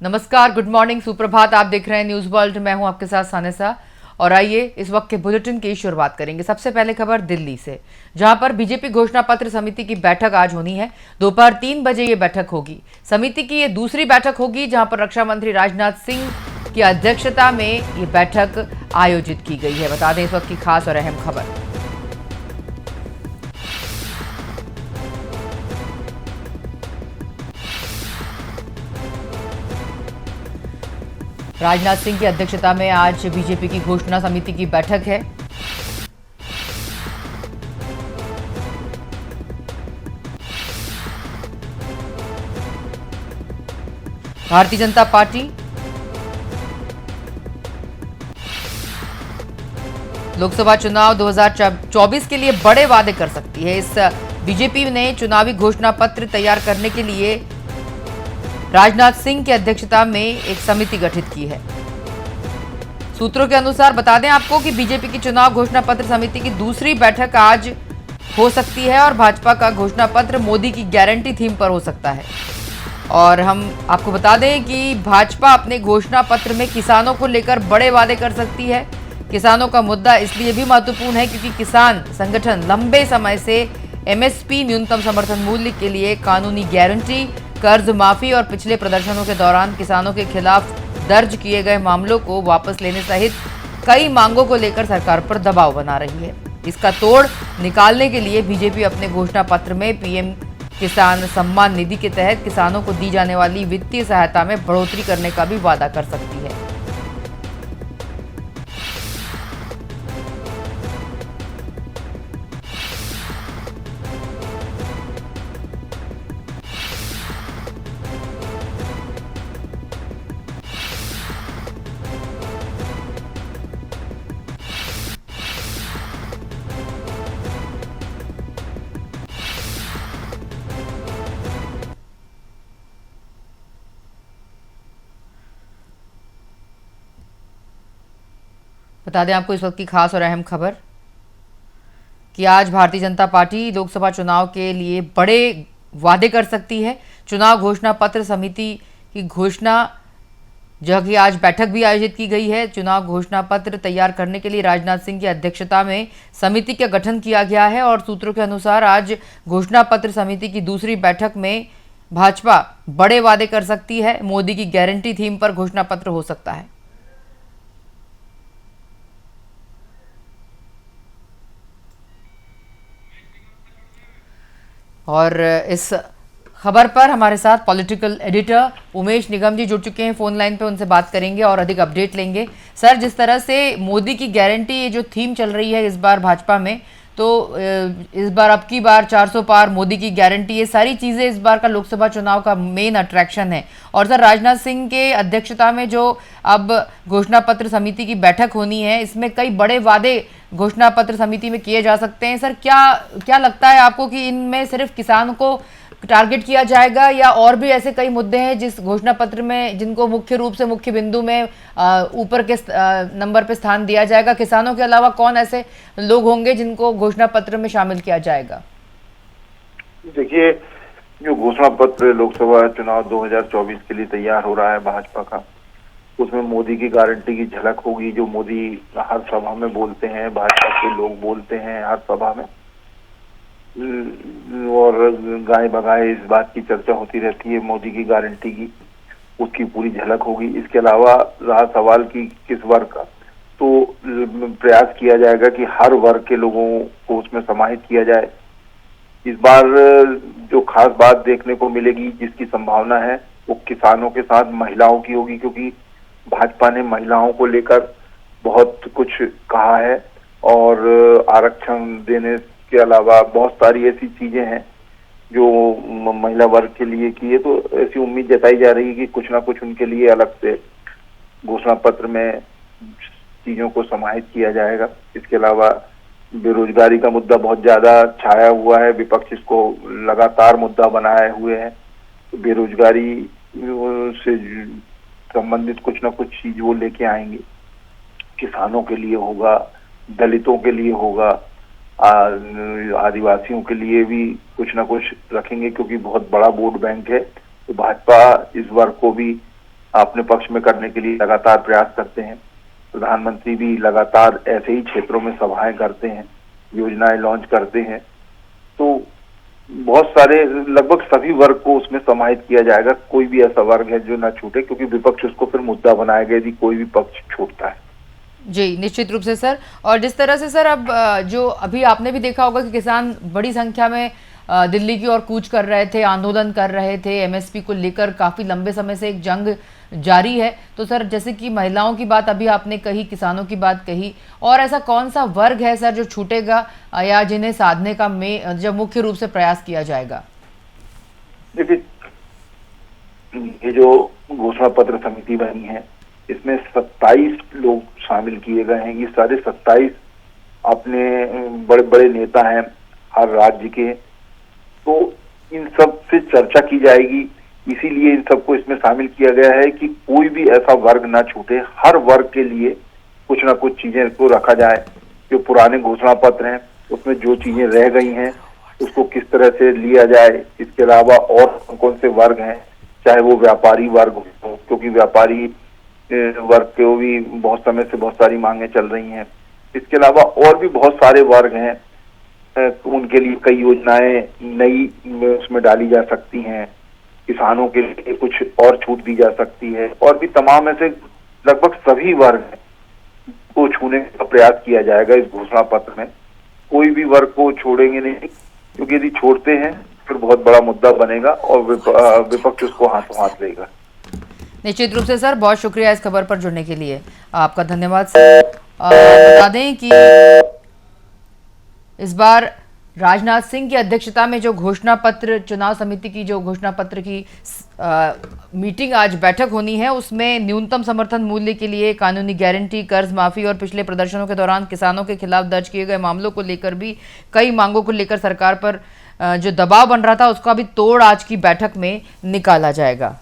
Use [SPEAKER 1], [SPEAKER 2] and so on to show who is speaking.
[SPEAKER 1] नमस्कार, good morning, सुप्रभात। आप देख रहे हैं न्यूज वर्ल्ड। मैं हूं आपके साथ सानिसा। और आइए इस वक्त के बुलेटिन की शुरुआत करेंगे। सबसे पहले खबर दिल्ली से, जहां पर बीजेपी घोषणा पत्र समिति की बैठक आज होनी है। दोपहर 3 बजे ये बैठक होगी। समिति की ये दूसरी बैठक होगी जहां पर रक्षा मंत्री राजनाथ सिंह की अध्यक्षता में ये बैठक आयोजित की गई है। बता दें इस वक्त की खास और अहम खबर। राजनाथ सिंह की अध्यक्षता में आज बीजेपी की घोषणा समिति की बैठक है। भारतीय जनता पार्टी लोकसभा चुनाव 2024 के लिए बड़े वादे कर सकती है। इस बीजेपी ने चुनावी घोषणा पत्र तैयार करने के लिए राजनाथ सिंह की अध्यक्षता में एक समिति गठित की है। सूत्रों के अनुसार बता दें आपको कि बीजेपी की चुनाव घोषणा पत्र समिति की दूसरी बैठक आज हो सकती है और भाजपा का घोषणा पत्र मोदी की गारंटी थीम पर हो सकता है। और हम आपको बता दें कि भाजपा अपने घोषणा पत्र में किसानों को लेकर बड़े वादे कर सकती है। किसानों का मुद्दा इसलिए भी महत्वपूर्ण है क्योंकि किसान संगठन लंबे समय से एमएसपी न्यूनतम समर्थन मूल्य के लिए कानूनी गारंटी, कर्ज माफी और पिछले प्रदर्शनों के दौरान किसानों के खिलाफ दर्ज किए गए मामलों को वापस लेने सहित कई मांगों को लेकर सरकार पर दबाव बना रही है। इसका तोड़ निकालने के लिए बीजेपी अपने घोषणा पत्र में पीएम किसान सम्मान निधि के तहत किसानों को दी जाने वाली वित्तीय सहायता में बढ़ोतरी करने का भी वादा कर सकती है। बता दें आपको इस वक्त की खास और अहम खबर कि आज भारतीय जनता पार्टी लोकसभा चुनाव के लिए बड़े वादे कर सकती है। चुनाव घोषणा पत्र समिति की घोषणा जगह की आज बैठक भी आयोजित की गई है। चुनाव घोषणा पत्र तैयार करने के लिए राजनाथ सिंह की अध्यक्षता में समिति का गठन किया गया है और सूत्रों के अनुसार आज घोषणा पत्र समिति की दूसरी बैठक में भाजपा बड़े वादे कर सकती है। मोदी की गारंटी थीम पर घोषणा पत्र हो सकता है। और इस खबर पर हमारे साथ पॉलिटिकल एडिटर उमेश निगम जी जुड़ चुके हैं फोन लाइन पे। उनसे बात करेंगे और अधिक अपडेट लेंगे। सर, जिस तरह से मोदी की गारंटी ये जो थीम चल रही है इस बार भाजपा में, तो इस बार अब की बार 400 पार, मोदी की गारंटी, ये सारी चीज़ें इस बार का लोकसभा चुनाव का मेन अट्रैक्शन है। और सर, राजनाथ सिंह के अध्यक्षता में जो अब घोषणा पत्र समिति की बैठक होनी है, इसमें कई बड़े वादे घोषणा पत्र समिति में किए जा सकते हैं। सर, क्या क्या लगता है आपको कि इनमें सिर्फ किसान को टारगेट किया जाएगा या और भी ऐसे कई मुद्दे हैं जिस घोषणा पत्र में जिनको मुख्य रूप से मुख्य बिंदु में ऊपर के नंबर पे स्थान दिया जाएगा? किसानों के अलावा कौन ऐसे लोग होंगे जिनको घोषणा पत्र में शामिल किया जाएगा?
[SPEAKER 2] देखिए, जो घोषणा पत्र लोकसभा चुनाव 2024 के लिए तैयार हो रहा है भाजपा का, उसमें मोदी की गारंटी की झलक होगी। जो मोदी हर सभा में बोलते हैं, भाजपा के लोग बोलते हैं हर सभा में, और गाय बगाए इस बात की चर्चा होती रहती है मोदी की गारंटी की, उसकी पूरी झलक होगी। इसके अलावा रहा सवाल कि किस वर्ग का, तो प्रयास किया जाएगा कि हर वर्ग के लोगों को उसमें समाहित किया जाए। इस बार जो खास बात देखने को मिलेगी, जिसकी संभावना है, वो किसानों के साथ महिलाओं की होगी, क्योंकि भाजपा ने महिलाओं को लेकर बहुत कुछ कहा है और आरक्षण देने के अलावा बहुत सारी ऐसी चीजें हैं जो महिला वर्ग के लिए की है। तो ऐसी उम्मीद जताई जा रही है कि कुछ ना कुछ उनके लिए अलग से घोषणा पत्र में चीजों को समाहित किया जाएगा। इसके अलावा बेरोजगारी का मुद्दा बहुत ज्यादा छाया हुआ है, विपक्ष इसको लगातार मुद्दा बनाए हुए है। तो बेरोजगारी से संबंधित कुछ ना कुछ चीज वो लेके आएंगे। किसानों के लिए होगा, दलितों के लिए होगा, आदिवासियों के लिए भी कुछ ना कुछ रखेंगे, क्योंकि बहुत बड़ा वोट बैंक है। तो भाजपा इस वर्ग को भी अपने पक्ष में करने के लिए लगातार प्रयास करते हैं। प्रधानमंत्री भी लगातार ऐसे ही क्षेत्रों में सभाएं करते हैं, योजनाएं लॉन्च करते हैं। तो बहुत सारे, लगभग सभी वर्ग को उसमें समाहित किया जाएगा। कोई भी ऐसा वर्ग है जो ना छूटे, क्योंकि विपक्ष उसको फिर मुद्दा बनाएगा यदि कोई भी पक्ष छूटता है।
[SPEAKER 1] जी, निश्चित रूप से सर। और जिस तरह से सर अब जो अभी आपने भी देखा होगा कि किसान बड़ी संख्या में दिल्ली की ओर कूच कर रहे थे, आंदोलन कर रहे थे, एमएसपी को लेकर काफी लंबे समय से एक जंग जारी है। तो सर जैसे कि महिलाओं की बात अभी आपने कही, किसानों की बात कही, और ऐसा कौन सा वर्ग है सर जो छूटेगा या जिन्हें साधने का जब मुख्य रूप से प्रयास किया जाएगा?
[SPEAKER 2] देखिए, ये जो घोषणा पत्र समिति बनी है, इसमें 27 लोग शामिल किए गए हैं। ये सारे 27 अपने बड़े बड़े नेता हैं हर राज्य के। तो इन सब से चर्चा की जाएगी, इसीलिए इन सबको इसमें शामिल किया गया है कि कोई भी ऐसा वर्ग ना छूटे। हर वर्ग के लिए कुछ ना कुछ चीजें को रखा जाए। जो पुराने घोषणा पत्र हैं उसमें जो चीजें रह गई हैं उसको किस तरह से लिया जाए। इसके अलावा और कौन से वर्ग हैं, चाहे वो व्यापारी वर्ग हो, क्योंकि व्यापारी वर्ग को भी बहुत समय से बहुत सारी मांगे चल रही हैं। इसके अलावा और भी बहुत सारे वर्ग हैं, उनके लिए कई योजनाएं नई उसमें डाली जा सकती हैं। किसानों के लिए कुछ और छूट दी जा सकती है, और भी तमाम ऐसे लगभग सभी वर्ग को छूने का प्रयास किया जाएगा इस घोषणा पत्र में। कोई भी वर्ग को छोड़ेंगे नहीं, क्योंकि यदि छोड़ते हैं फिर बहुत बड़ा मुद्दा बनेगा और विपक्ष उसको हाथों हाथ लेगा।
[SPEAKER 1] निश्चित रूप से सर, बहुत शुक्रिया इस खबर पर जुड़ने के लिए, आपका धन्यवाद सर। बता दें कि इस बार राजनाथ सिंह की अध्यक्षता में जो घोषणा पत्र, चुनाव समिति की जो घोषणा पत्र की मीटिंग आज बैठक होनी है, उसमें न्यूनतम समर्थन मूल्य के लिए कानूनी गारंटी, कर्ज माफी और पिछले प्रदर्शनों के दौरान किसानों के खिलाफ दर्ज किए गए मामलों को लेकर भी कई मांगों को लेकर सरकार पर जो दबाव बन रहा था उसका भी तोड़ आज की बैठक में निकाला जाएगा।